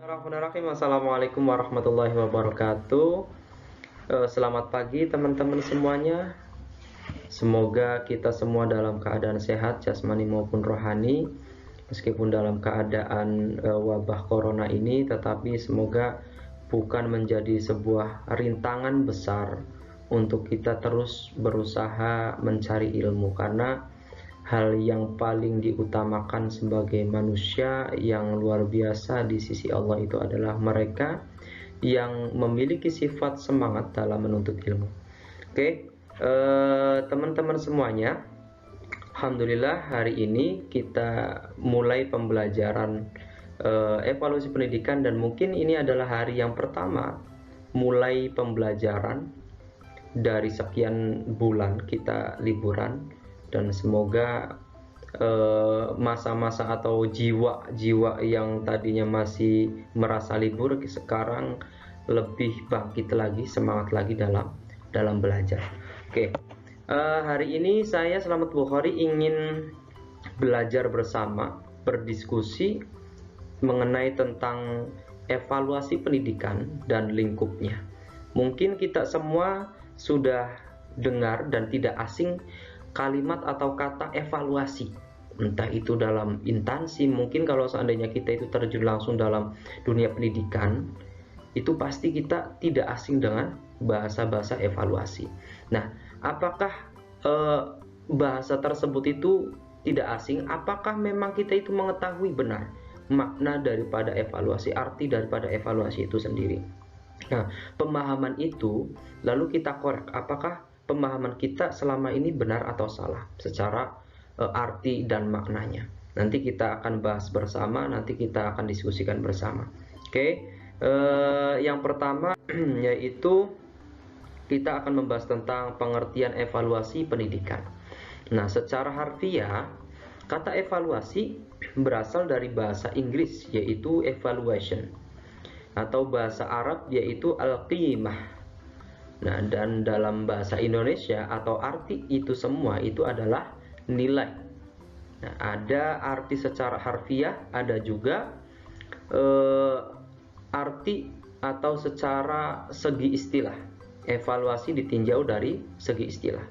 Bismillahirrahmanirrahim. Assalamualaikum warahmatullahi wabarakatuh. Selamat pagi teman-teman semuanya. Semoga kita semua dalam keadaan sehat jasmani maupun rohani, meskipun dalam keadaan wabah corona ini, tetapi semoga bukan menjadi sebuah rintangan besar untuk kita terus berusaha mencari ilmu, karena hal yang paling diutamakan sebagai manusia yang luar biasa di sisi Allah itu adalah mereka yang memiliki sifat semangat dalam menuntut ilmu. Oke, teman-teman semuanya, alhamdulillah hari ini kita mulai pembelajaran evaluasi pendidikan, dan mungkin ini adalah hari yang pertama mulai pembelajaran dari sekian bulan kita liburan. Dan semoga masa-masa atau jiwa-jiwa yang tadinya masih merasa libur sekarang lebih bangkit lagi, semangat lagi dalam belajar. Oke, hari ini saya Slamet Bukhari ingin belajar bersama, berdiskusi mengenai tentang evaluasi pendidikan dan lingkupnya. Mungkin kita semua sudah dengar dan tidak asing kalimat atau kata evaluasi, entah itu dalam instansi. Mungkin kalau seandainya kita itu terjun langsung dalam dunia pendidikan, itu pasti kita tidak asing dengan bahasa-bahasa evaluasi. Nah, apakah bahasa tersebut itu tidak asing? Apakah memang kita itu mengetahui benar makna daripada evaluasi, arti daripada evaluasi itu sendiri? Nah, pemahaman itu lalu kita korek, apakah pemahaman kita selama ini benar atau salah secara arti dan maknanya. Nanti kita akan bahas bersama, nanti kita akan diskusikan bersama. Oke, yang pertama yaitu kita akan membahas tentang pengertian evaluasi pendidikan. Nah, secara harfiah kata evaluasi berasal dari bahasa Inggris yaitu evaluation, atau bahasa Arab yaitu al-qimah. Nah, dan dalam bahasa Indonesia atau arti itu semua itu adalah nilai. Nah, ada arti secara harfiah, ada juga arti atau secara segi istilah. Evaluasi ditinjau dari segi istilah.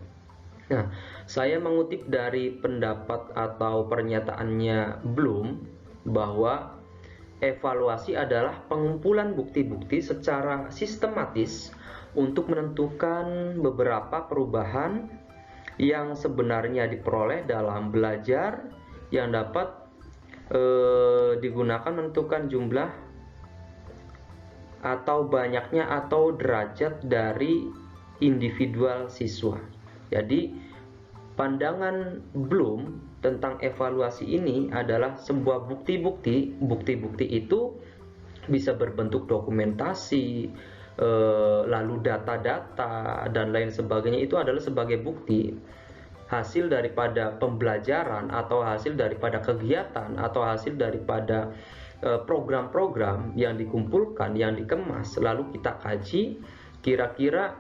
Nah, saya mengutip dari pendapat atau pernyataannya Bloom bahwa evaluasi adalah pengumpulan bukti-bukti secara sistematis untuk menentukan beberapa perubahan yang sebenarnya diperoleh dalam belajar yang dapat digunakan menentukan jumlah atau banyaknya atau derajat dari individual siswa. Jadi pandangan Bloom tentang evaluasi ini adalah sebuah bukti-bukti. Bukti-bukti itu bisa berbentuk dokumentasi, lalu data-data dan lain sebagainya. Itu adalah sebagai bukti hasil daripada pembelajaran atau hasil daripada kegiatan atau hasil daripada program-program yang dikumpulkan, yang dikemas, lalu kita kaji kira-kira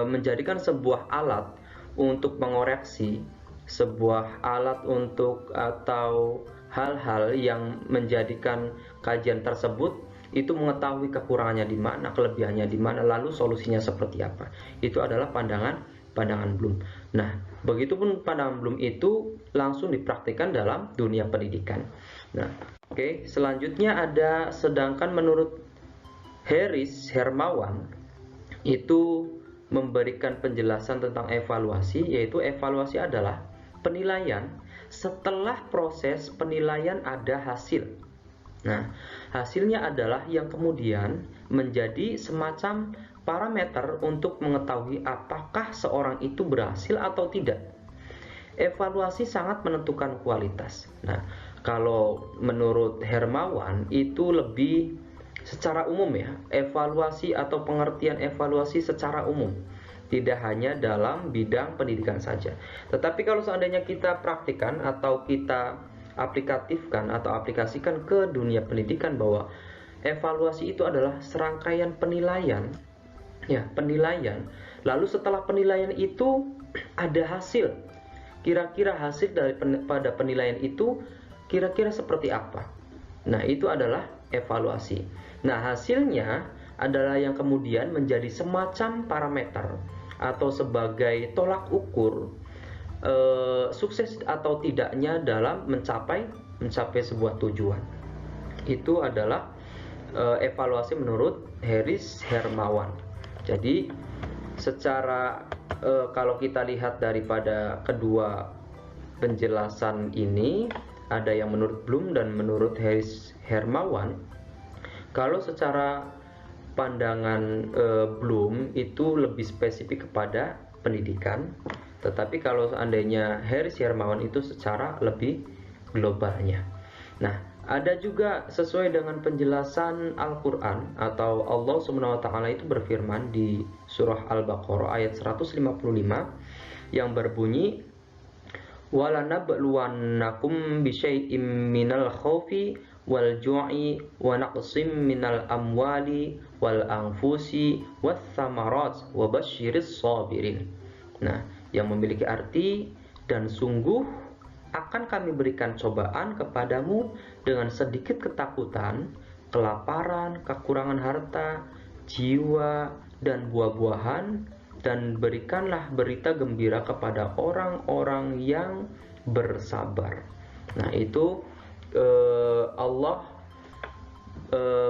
menjadikan sebuah alat untuk mengoreksi, sebuah alat untuk atau hal-hal yang menjadikan kajian tersebut itu mengetahui kekurangannya di mana, kelebihannya di mana, lalu solusinya seperti apa. Itu adalah pandangan Bloom. Nah, begitupun pandangan Bloom itu langsung dipraktikkan dalam dunia pendidikan. Nah, oke, selanjutnya ada, sedangkan menurut Hermawan itu memberikan penjelasan tentang evaluasi, yaitu evaluasi adalah penilaian setelah proses penilaian ada hasil. Nah, hasilnya adalah yang kemudian menjadi semacam parameter untuk mengetahui apakah seorang itu berhasil atau tidak. Evaluasi sangat menentukan kualitas. Nah, kalau menurut Hermawan itu lebih secara umum ya, evaluasi atau pengertian evaluasi secara umum, tidak hanya dalam bidang pendidikan saja. Tetapi kalau seandainya kita praktikkan atau kita aplikatifkan atau aplikasikan ke dunia pendidikan, bahwa evaluasi itu adalah serangkaian penilaian, ya, penilaian. Lalu setelah penilaian itu ada hasil. Kira-kira hasil daripada penilaian itu kira-kira seperti apa? Nah, itu adalah evaluasi. Nah, hasilnya adalah yang kemudian menjadi semacam parameter atau sebagai tolak ukur sukses atau tidaknya dalam mencapai sebuah tujuan. Itu adalah evaluasi menurut Harris Hermawan. Jadi secara kalau kita lihat daripada kedua penjelasan ini, ada yang menurut Bloom dan menurut Harris Hermawan. Kalau secara pandangan Bloom itu lebih spesifik kepada pendidikan, tetapi kalau seandainya Harris Hermawan itu secara lebih globalnya. Nah, ada juga sesuai dengan penjelasan Al-Quran atau Allah SWT itu berfirman di surah Al-Baqarah ayat 155 yang berbunyi walanabluwannakum bisyai'im minal khawfi wal ju'i wa naqsim minal amwali wal anfusi wath thamarat wa basyiris sabirin. Nah, yang memiliki arti dan sungguh akan kami berikan cobaan kepadamu dengan sedikit ketakutan, kelaparan, kekurangan harta, jiwa, dan buah-buahan, dan berikanlah berita gembira kepada orang-orang yang bersabar. Nah, itu Allah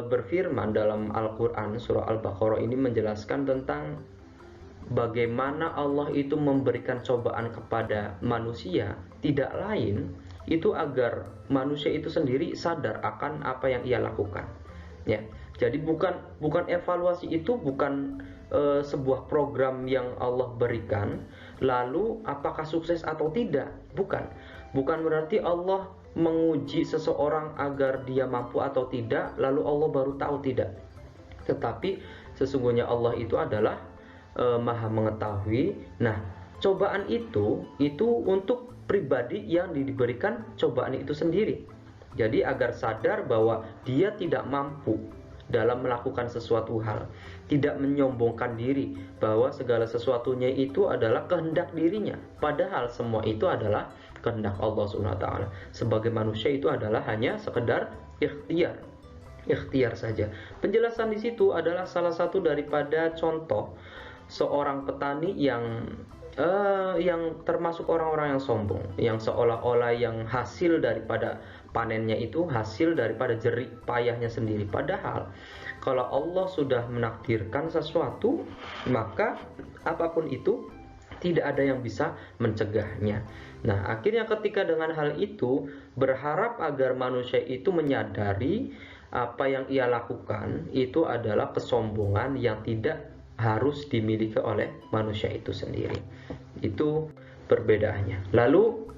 berfirman dalam Al-Quran surah Al-Baqarah ini menjelaskan tentang bagaimana Allah itu memberikan cobaan kepada manusia, tidak lain itu agar manusia itu sendiri sadar akan apa yang ia lakukan. Ya, jadi bukan evaluasi itu bukan sebuah program yang Allah berikan lalu apakah sukses atau tidak. Bukan berarti Allah menguji seseorang agar dia mampu atau tidak lalu Allah baru tahu, tidak. Tetapi sesungguhnya Allah itu adalah Maha mengetahui. Nah, cobaan itu untuk pribadi yang diberikan cobaan itu sendiri. Jadi agar sadar bahwa dia tidak mampu dalam melakukan sesuatu hal, tidak menyombongkan diri bahwa segala sesuatunya itu adalah kehendak dirinya, padahal semua itu adalah kehendak Allah SWT. Sebagai manusia itu adalah hanya sekedar ikhtiar saja. Penjelasan di situ adalah salah satu daripada contoh seorang petani yang termasuk orang-orang yang sombong, yang seolah-olah yang hasil daripada panennya itu hasil daripada jerih payahnya sendiri. Padahal kalau Allah sudah menakdirkan sesuatu, maka apapun itu tidak ada yang bisa mencegahnya. Nah, akhirnya ketika dengan hal itu berharap agar manusia itu menyadari apa yang ia lakukan itu adalah kesombongan yang tidak harus dimiliki oleh manusia itu sendiri. Itu perbedaannya. Lalu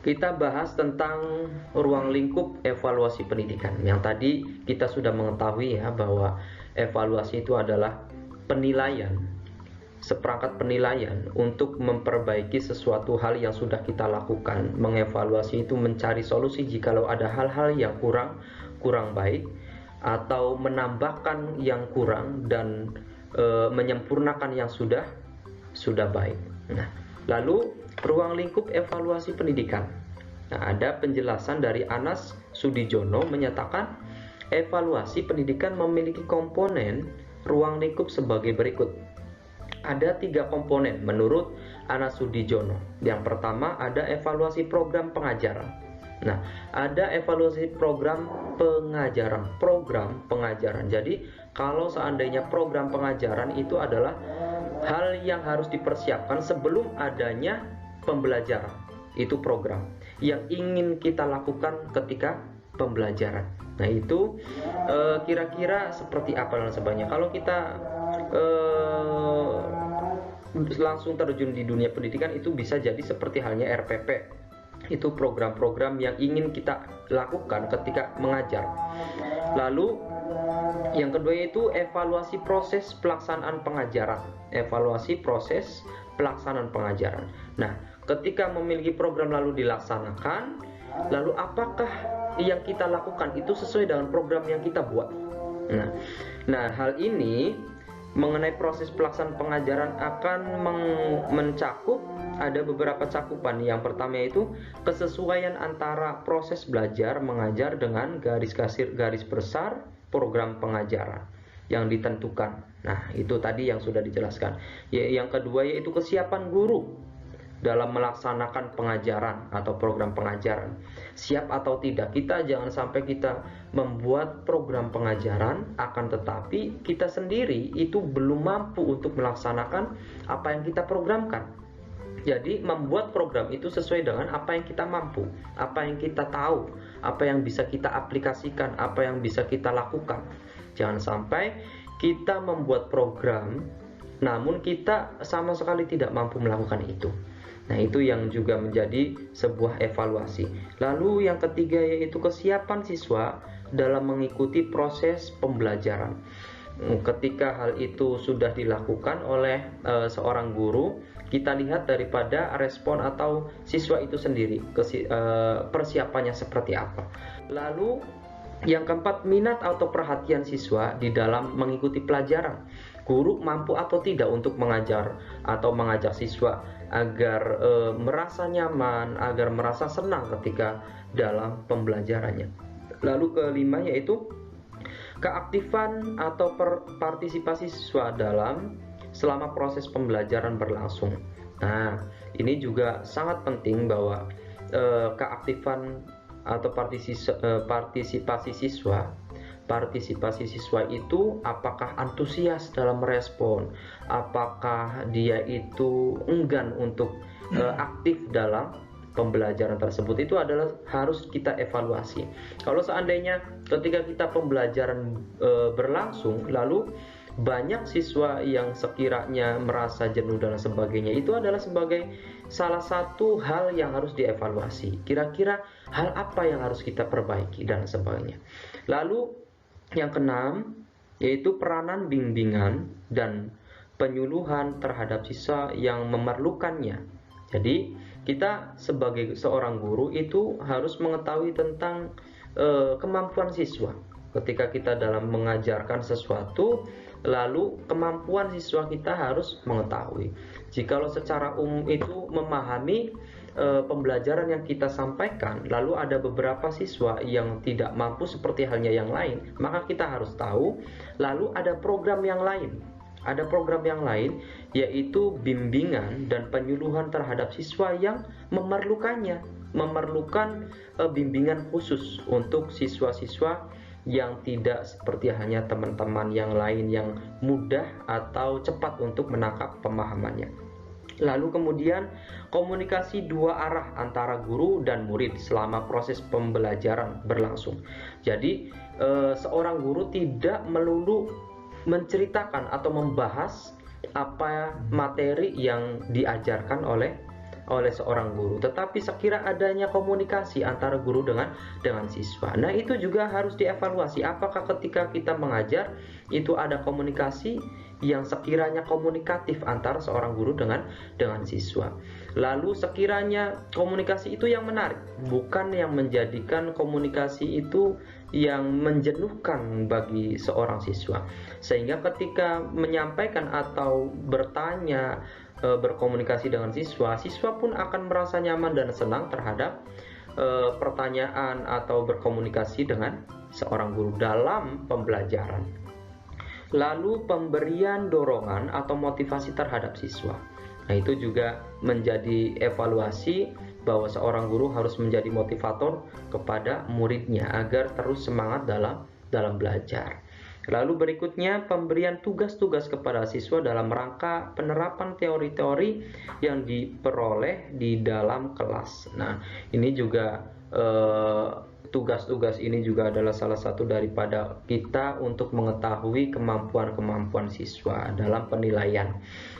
kita bahas tentang ruang lingkup evaluasi pendidikan. Yang tadi kita sudah mengetahui ya bahwa evaluasi itu adalah penilaian, seperangkat penilaian untuk memperbaiki sesuatu hal yang sudah kita lakukan. Mengevaluasi itu mencari solusi jikalau ada hal-hal yang kurang baik, atau menambahkan yang kurang dan menyempurnakan yang sudah baik. Nah, lalu ruang lingkup evaluasi pendidikan. Nah, ada penjelasan dari Anas Sudijono menyatakan evaluasi pendidikan memiliki komponen ruang lingkup sebagai berikut. Ada 3 komponen menurut Anas Sudijono. Yang pertama ada evaluasi program pengajaran. Nah, ada evaluasi program pengajaran. Jadi, kalau seandainya program pengajaran itu adalah hal yang harus dipersiapkan sebelum adanya pembelajaran. Itu program yang ingin kita lakukan ketika pembelajaran. Nah, itu kira-kira seperti apa dan sebagainya. Kalau kita langsung terjun di dunia pendidikan itu bisa jadi seperti halnya RPP. Itu program-program yang ingin kita lakukan ketika mengajar. Lalu yang kedua itu evaluasi proses pelaksanaan pengajaran. Nah, ketika memiliki program lalu dilaksanakan, lalu apakah yang kita lakukan itu sesuai dengan program yang kita buat? Nah, hal ini mengenai proses pelaksanaan pengajaran akan mencakup ada beberapa cakupan. Yang pertama yaitu kesesuaian antara proses belajar mengajar dengan garis besar program pengajaran yang ditentukan. Nah, itu tadi yang sudah dijelaskan. Yang kedua yaitu kesiapan guru dalam melaksanakan pengajaran atau program pengajaran. Siap atau tidak, kita jangan sampai kita membuat program pengajaran akan tetapi kita sendiri itu belum mampu untuk melaksanakan apa yang kita programkan. Jadi membuat program itu sesuai dengan apa yang kita mampu, apa yang kita tahu, apa yang bisa kita aplikasikan, apa yang bisa kita lakukan. Jangan sampai kita membuat program namun kita sama sekali tidak mampu melakukan itu. Nah, itu yang juga menjadi sebuah evaluasi. Lalu yang ketiga yaitu kesiapan siswa dalam mengikuti proses pembelajaran. Ketika hal itu sudah dilakukan oleh seorang guru, kita lihat daripada respon atau siswa itu sendiri, persiapannya seperti apa. Lalu yang keempat, minat atau perhatian siswa di dalam mengikuti pelajaran. Guru mampu atau tidak untuk mengajar atau mengajak siswa agar merasa nyaman, agar merasa senang ketika dalam pembelajarannya. Lalu kelima yaitu keaktifan atau partisipasi siswa selama proses pembelajaran berlangsung. Nah, ini juga sangat penting bahwa keaktifan atau partisipasi siswa itu apakah antusias dalam merespon, apakah dia itu enggan untuk aktif dalam pembelajaran tersebut, itu adalah harus kita evaluasi. Kalau seandainya ketika kita pembelajaran berlangsung lalu banyak siswa yang sekiranya merasa jenuh dan sebagainya, itu adalah sebagai salah satu hal yang harus dievaluasi. Kira-kira hal apa yang harus kita perbaiki dan sebagainya. Lalu yang keenam yaitu peranan bimbingan dan penyuluhan terhadap siswa yang memerlukannya. Jadi kita sebagai seorang guru itu harus mengetahui tentang kemampuan siswa. Ketika kita dalam mengajarkan sesuatu, lalu kemampuan siswa kita harus mengetahui. Jikalau secara umum itu memahami pembelajaran yang kita sampaikan, lalu ada beberapa siswa yang tidak mampu seperti halnya yang lain, maka kita harus tahu. Lalu ada program yang lain. Ada program yang lain yaitu bimbingan dan penyuluhan terhadap siswa yang memerlukannya, memerlukan bimbingan khusus untuk siswa-siswa yang tidak seperti hanya teman-teman yang lain yang mudah atau cepat untuk menangkap pemahamannya. Lalu kemudian komunikasi dua arah antara guru dan murid selama proses pembelajaran berlangsung. Jadi seorang guru tidak melulu menceritakan atau membahas apa materi yang diajarkan oleh seorang guru, tetapi sekira adanya komunikasi antara guru dengan siswa. Nah, itu juga harus dievaluasi. Apakah ketika kita mengajar itu ada komunikasi yang sekiranya komunikatif antara seorang guru dengan siswa. Lalu sekiranya komunikasi itu yang menarik, bukan yang menjadikan komunikasi itu yang menjenuhkan bagi seorang siswa. Sehingga ketika menyampaikan atau bertanya, berkomunikasi dengan siswa, siswa pun akan merasa nyaman dan senang terhadap pertanyaan atau berkomunikasi dengan seorang guru dalam pembelajaran. Lalu pemberian dorongan atau motivasi terhadap siswa. Nah, itu juga menjadi evaluasi bahwa seorang guru harus menjadi motivator kepada muridnya agar terus semangat dalam belajar. Lalu berikutnya pemberian tugas-tugas kepada siswa dalam rangka penerapan teori-teori yang diperoleh di dalam kelas. Nah, ini juga tugas-tugas ini juga adalah salah satu daripada kita untuk mengetahui kemampuan-kemampuan siswa dalam penilaian.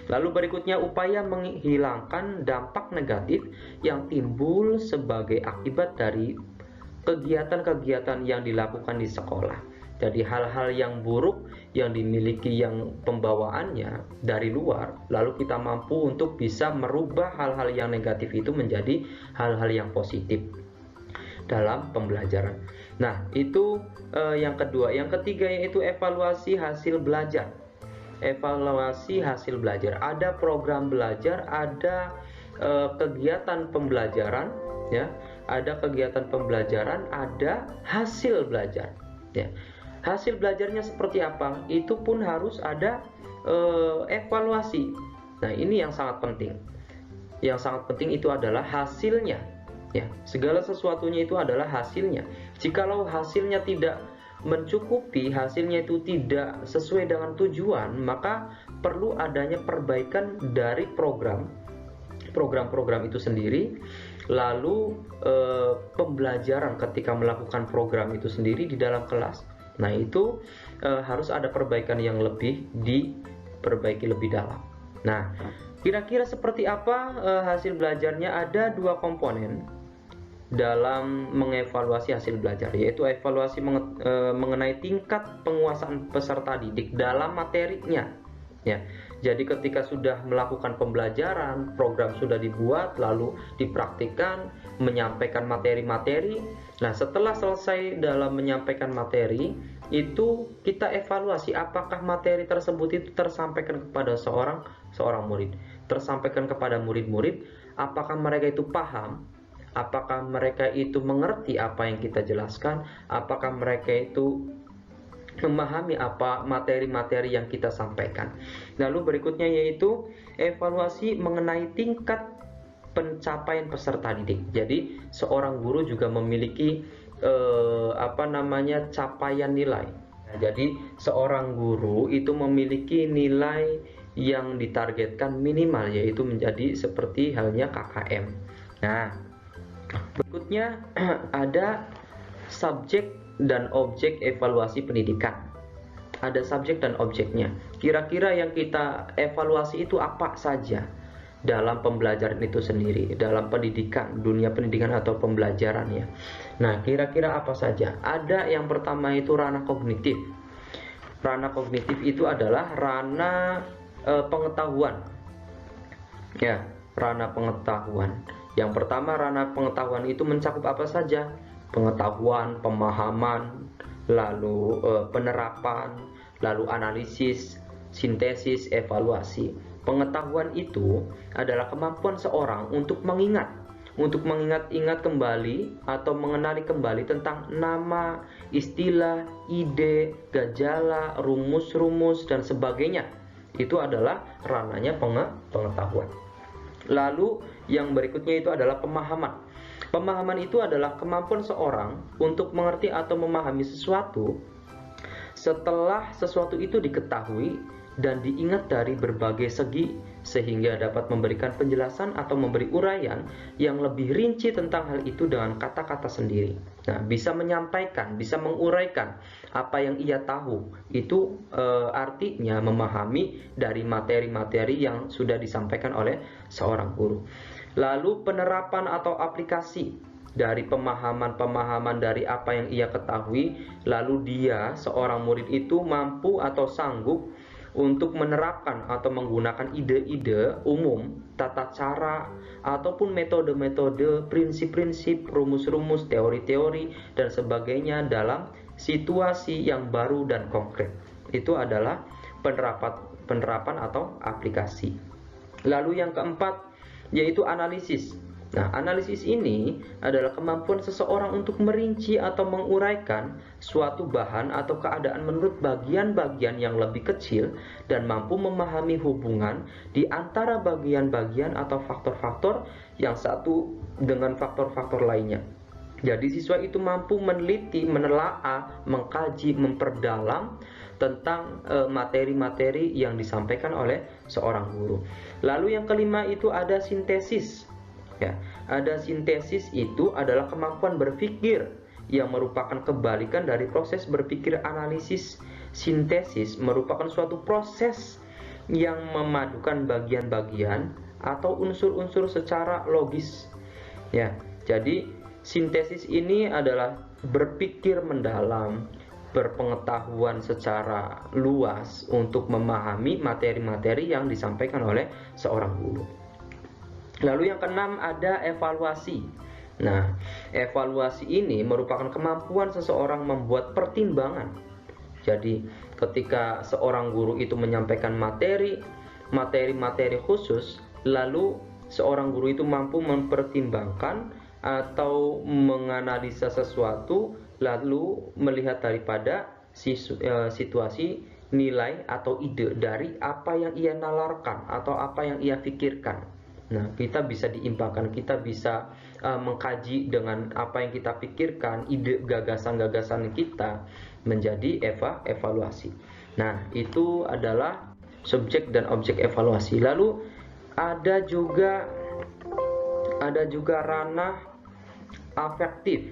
Lalu berikutnya upaya menghilangkan dampak negatif yang timbul sebagai akibat dari kegiatan-kegiatan yang dilakukan di sekolah. Jadi hal-hal yang buruk yang dimiliki yang pembawaannya dari luar, lalu kita mampu untuk bisa merubah hal-hal yang negatif itu menjadi hal-hal yang positif dalam pembelajaran. Nah, itu yang kedua. Yang ketiga yaitu evaluasi hasil belajar. evaluasi hasil belajar. Ada program belajar, ada kegiatan pembelajaran, ya, ada kegiatan pembelajaran, ada hasil belajar, ya. Hasil belajarnya seperti apa? Itu pun harus ada evaluasi. Nah, ini yang sangat penting. Yang sangat penting itu adalah hasilnya, ya. Segala sesuatunya itu adalah hasilnya. Jikalau hasilnya tidak mencukupi, hasilnya itu tidak sesuai dengan tujuan, maka perlu adanya perbaikan dari program-program itu sendiri. Lalu pembelajaran ketika melakukan program itu sendiri di dalam kelas, nah itu harus ada perbaikan yang lebih diperbaiki lebih dalam. Nah, kira-kira seperti apa hasil belajarnya? Ada dua komponen dalam mengevaluasi hasil belajar, yaitu evaluasi mengenai tingkat penguasaan peserta didik dalam materinya, ya. Jadi ketika sudah melakukan pembelajaran, program sudah dibuat, lalu dipraktikkan, menyampaikan materi-materi. Nah, setelah selesai dalam menyampaikan materi, itu kita evaluasi apakah materi tersebut itu tersampaikan kepada seorang murid, tersampaikan kepada murid-murid, apakah mereka itu paham, apakah mereka itu mengerti apa yang kita jelaskan, apakah mereka itu memahami apa materi-materi yang kita sampaikan. Lalu berikutnya yaitu evaluasi mengenai tingkat pencapaian peserta didik. Jadi seorang guru juga memiliki capaian nilai. Nah, jadi seorang guru itu memiliki nilai yang ditargetkan minimal, yaitu menjadi seperti halnya KKM. Nah, berikutnya ada subjek dan objek evaluasi pendidikan. Ada subjek dan objeknya. Kira-kira yang kita evaluasi itu apa saja dalam pembelajaran itu sendiri, dalam pendidikan, dunia pendidikan atau pembelajaran, ya. Nah, kira-kira apa saja? Ada yang pertama itu ranah kognitif. Ranah kognitif itu adalah ranah pengetahuan. Ya, ranah pengetahuan. Yang pertama, ranah pengetahuan itu mencakup apa saja? Pengetahuan, pemahaman, lalu penerapan, lalu analisis, sintesis, evaluasi. Pengetahuan itu adalah kemampuan seorang untuk mengingat-ingat kembali atau mengenali kembali tentang nama, istilah, ide, gejala, rumus-rumus dan sebagainya. Itu adalah ranahnya pengetahuan. Lalu yang berikutnya itu adalah pemahaman. Pemahaman itu adalah kemampuan seorang untuk mengerti atau memahami sesuatu setelah sesuatu itu diketahui dan diingat dari berbagai segi, sehingga dapat memberikan penjelasan atau memberi uraian yang lebih rinci tentang hal itu dengan kata-kata sendiri. Nah, bisa menyampaikan, bisa menguraikan apa yang ia tahu. Itu artinya memahami dari materi-materi yang sudah disampaikan oleh seorang guru. Lalu penerapan atau aplikasi dari pemahaman-pemahaman dari apa yang ia ketahui, lalu dia, seorang murid itu mampu atau sanggup untuk menerapkan atau menggunakan ide-ide umum, tata cara, ataupun metode-metode, prinsip-prinsip, rumus-rumus, teori-teori, dan sebagainya dalam situasi yang baru dan konkret. Itu adalah penerapan atau aplikasi. Lalu yang keempat yaitu analisis. Nah, analisis ini adalah kemampuan seseorang untuk merinci atau menguraikan suatu bahan atau keadaan menurut bagian-bagian yang lebih kecil dan mampu memahami hubungan di antara bagian-bagian atau faktor-faktor yang satu dengan faktor-faktor lainnya. Jadi siswa itu mampu meneliti, menelaah, mengkaji, memperdalam tentang materi-materi yang disampaikan oleh seorang guru. Lalu yang kelima itu ada sintesis. Ya, ada sintesis itu adalah kemampuan berpikir yang merupakan kebalikan dari proses berpikir analisis. Sintesis merupakan suatu proses yang memadukan bagian-bagian atau unsur-unsur secara logis. Ya, jadi sintesis ini adalah berpikir mendalam, berpengetahuan secara luas untuk memahami materi-materi yang disampaikan oleh seorang guru. Lalu yang keenam ada evaluasi. Nah, evaluasi ini merupakan kemampuan seseorang membuat pertimbangan Jadi ketika seorang guru itu menyampaikan materi khusus, lalu seorang guru itu mampu mempertimbangkan atau menganalisa sesuatu, lalu melihat daripada situasi, nilai atau ide dari apa yang ia nalarkan atau apa yang ia pikirkan. Nah, kita bisa diimbangkan, kita bisa mengkaji dengan apa yang kita pikirkan, ide, gagasan-gagasan kita menjadi evaluasi. Nah, itu adalah subjek dan objek evaluasi. Lalu ada juga ranah afektif.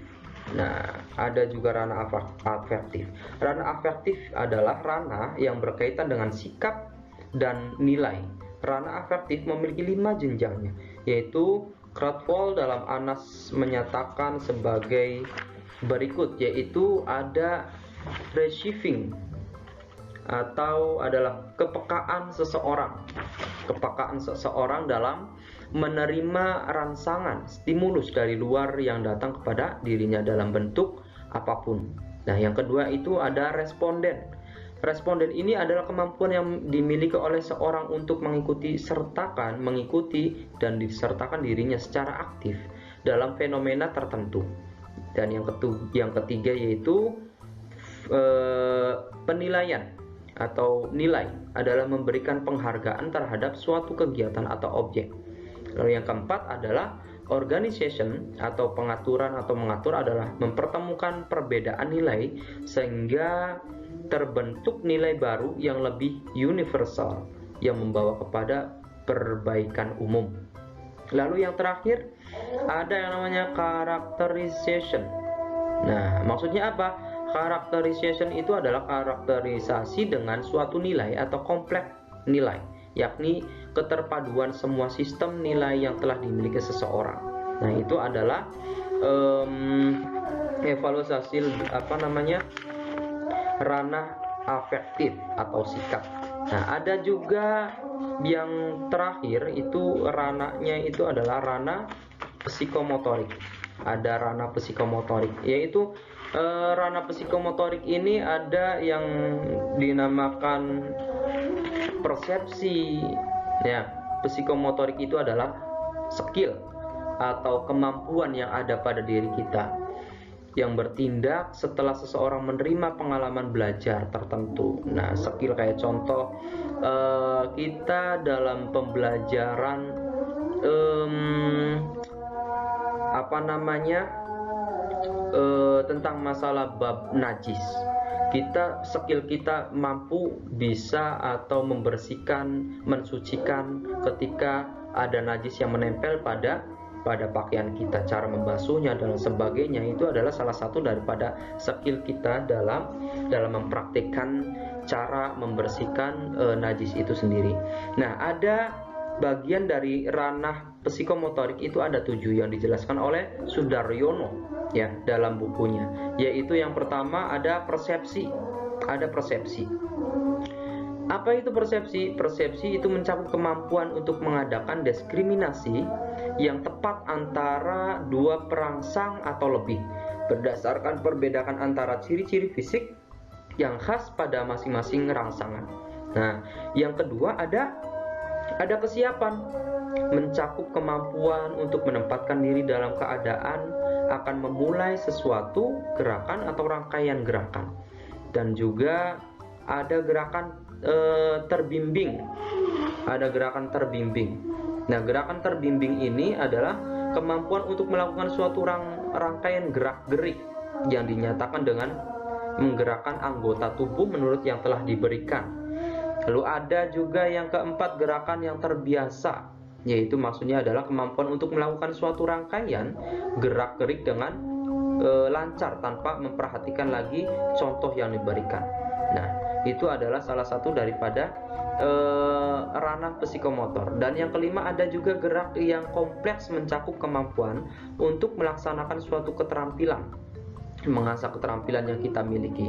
Nah, ada juga ranah afektif. Ranah afektif adalah ranah yang berkaitan dengan sikap dan nilai. Ranah afektif memiliki 5 jenjangnya, yaitu Krathwohl dalam Anas menyatakan sebagai berikut, yaitu ada receiving atau adalah kepekaan seseorang dalam menerima rangsangan stimulus dari luar yang datang kepada dirinya dalam bentuk apapun. Nah, yang kedua itu ada responden. Responden ini adalah kemampuan yang dimiliki oleh seorang untuk mengikuti dan disertakan dirinya secara aktif dalam fenomena tertentu. Dan yang ketiga yaitu penilaian atau nilai adalah memberikan penghargaan terhadap suatu kegiatan atau objek. Lalu yang keempat adalah organization atau pengaturan atau mengatur adalah mempertemukan perbedaan nilai sehingga terbentuk nilai baru yang lebih universal yang membawa kepada perbaikan umum. Lalu yang terakhir ada yang namanya characterization. Nah, maksudnya apa? Characterization itu adalah karakterisasi dengan suatu nilai atau kompleks nilai, yakni keterpaduan semua sistem nilai yang telah dimiliki seseorang. Nah, itu adalah evaluasi ranah afektif atau sikap. Nah, ada juga yang terakhir itu ranahnya itu adalah ranah psikomotorik. Ada ranah psikomotorik, yaitu ranah psikomotorik ini ada yang dinamakan persepsi. Ya, psikomotorik itu adalah skill atau kemampuan yang ada pada diri kita yang bertindak setelah seseorang menerima pengalaman belajar tertentu. Nah, skill kayak contoh kita dalam pembelajaran tentang masalah bab najis. Skill kita mampu bisa atau membersihkan, mensucikan ketika ada najis yang menempel pada pakaian kita, cara membasuhnya dan sebagainya. Itu adalah salah satu daripada skill kita dalam mempraktikkan cara membersihkan najis itu sendiri. Nah, ada bagian dari ranah psikomotorik itu ada 7 yang dijelaskan oleh Sudaryono ya dalam bukunya, yaitu yang pertama ada persepsi. Apa itu persepsi? Persepsi itu mencakup kemampuan untuk mengadakan diskriminasi yang tepat antara dua perangsang atau lebih berdasarkan perbedaan antara ciri-ciri fisik yang khas pada masing-masing rangsangan. Nah, yang kedua ada kesiapan, mencakup kemampuan untuk menempatkan diri dalam keadaan akan memulai sesuatu gerakan atau rangkaian gerakan. Dan juga ada gerakan terbimbing. Nah, gerakan terbimbing ini adalah kemampuan untuk melakukan suatu rangkaian gerak-gerik yang dinyatakan dengan menggerakkan anggota tubuh menurut yang telah diberikan. Lalu ada juga yang keempat, gerakan yang terbiasa, yaitu maksudnya adalah kemampuan untuk melakukan suatu rangkaian gerak-gerik dengan lancar tanpa memperhatikan lagi contoh yang diberikan. Nah, itu adalah salah satu daripada ranah psikomotor. Dan yang kelima ada juga gerak yang kompleks, mencakup kemampuan untuk melaksanakan suatu keterampilan, mengasah keterampilan yang kita miliki.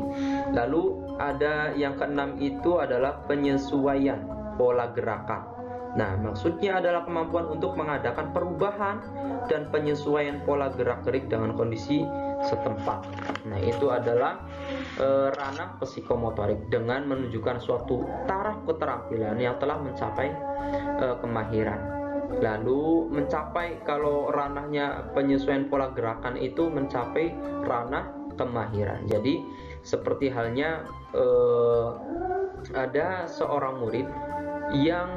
Lalu ada yang keenam itu adalah penyesuaian pola gerakan. Nah, maksudnya adalah kemampuan untuk mengadakan perubahan dan penyesuaian pola gerak-gerik dengan kondisi setempat. Nah, itu adalah ranah psikomotorik dengan menunjukkan suatu taraf keterampilan yang telah mencapai kemahiran. Lalu mencapai, kalau ranahnya penyesuaian pola gerakan itu mencapai ranah kemahiran. Jadi seperti halnya ada seorang murid yang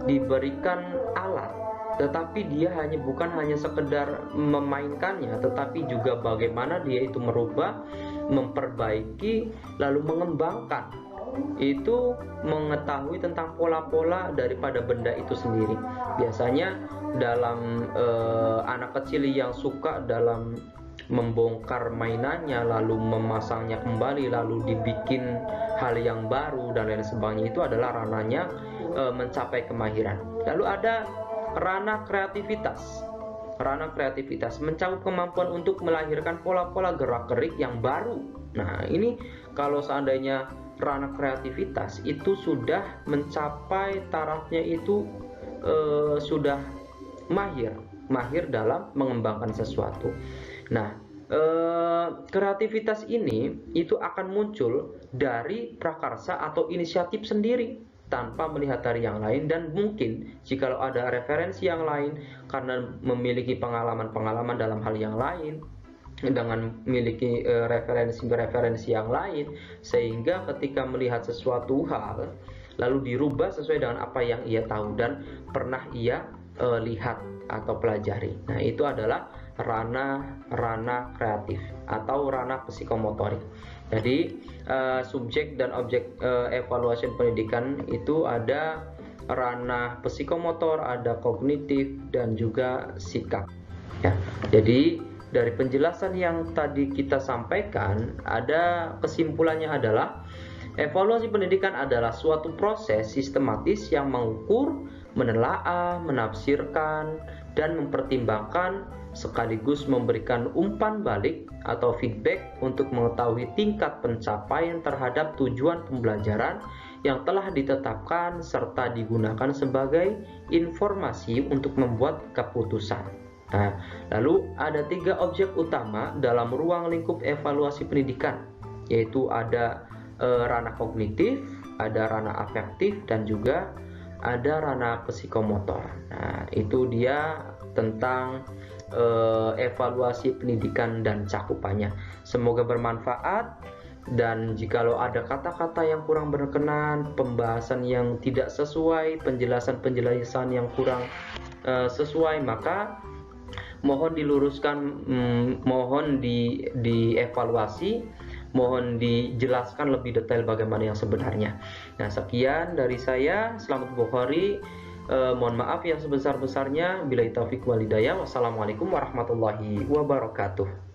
diberikan alat, tetapi dia bukan hanya sekedar memainkannya, tetapi juga bagaimana dia itu merubah, memperbaiki, lalu mengembangkan, itu mengetahui tentang pola-pola daripada benda itu sendiri. Biasanya dalam anak kecil yang suka dalam membongkar mainannya, lalu memasangnya kembali, lalu dibikin hal yang baru dan lain sebagainya, itu adalah ranahnya mencapai kemahiran. Lalu ada ranah kreativitas. Ranah kreativitas mencakup kemampuan untuk melahirkan pola-pola gerak-gerik yang baru. Nah, ini kalau seandainya ranah kreativitas itu sudah mencapai tarafnya itu sudah mahir dalam mengembangkan sesuatu. Nah, kreativitas ini itu akan muncul dari prakarsa atau inisiatif sendiri tanpa melihat dari yang lain, dan mungkin jika ada referensi yang lain karena memiliki pengalaman-pengalaman dalam hal yang lain, dengan memiliki referensi yang lain, sehingga ketika melihat sesuatu hal lalu dirubah sesuai dengan apa yang ia tahu dan pernah ia lihat atau pelajari. Nah, itu adalah ranah kreatif atau ranah psikomotorik. Jadi subjek dan objek evaluasi pendidikan itu ada ranah psikomotor, ada kognitif, dan juga sikap. Ya, jadi dari penjelasan yang tadi kita sampaikan, ada kesimpulannya adalah evaluasi pendidikan adalah suatu proses sistematis yang mengukur, menelaah, menafsirkan, dan mempertimbangkan sekaligus memberikan umpan balik atau feedback untuk mengetahui tingkat pencapaian terhadap tujuan pembelajaran yang telah ditetapkan serta digunakan sebagai informasi untuk membuat keputusan. Nah, lalu ada 3 objek utama dalam ruang lingkup evaluasi pendidikan, yaitu ada ranah kognitif, ada ranah afektif, dan juga ada ranah psikomotor. Nah, itu dia tentang evaluasi pendidikan dan cakupannya. Semoga bermanfaat, dan jikalau ada kata-kata yang kurang berkenan, pembahasan yang tidak sesuai, penjelasan yang kurang sesuai, maka mohon diluruskan, mohon dievaluasi, mohon dijelaskan lebih detail bagaimana yang sebenarnya. Nah, sekian dari saya. Selamat Bukhari. Mohon maaf yang sebesar-besarnya. Billahi taufiq wal hidayah. Wassalamualaikum warahmatullahi wabarakatuh.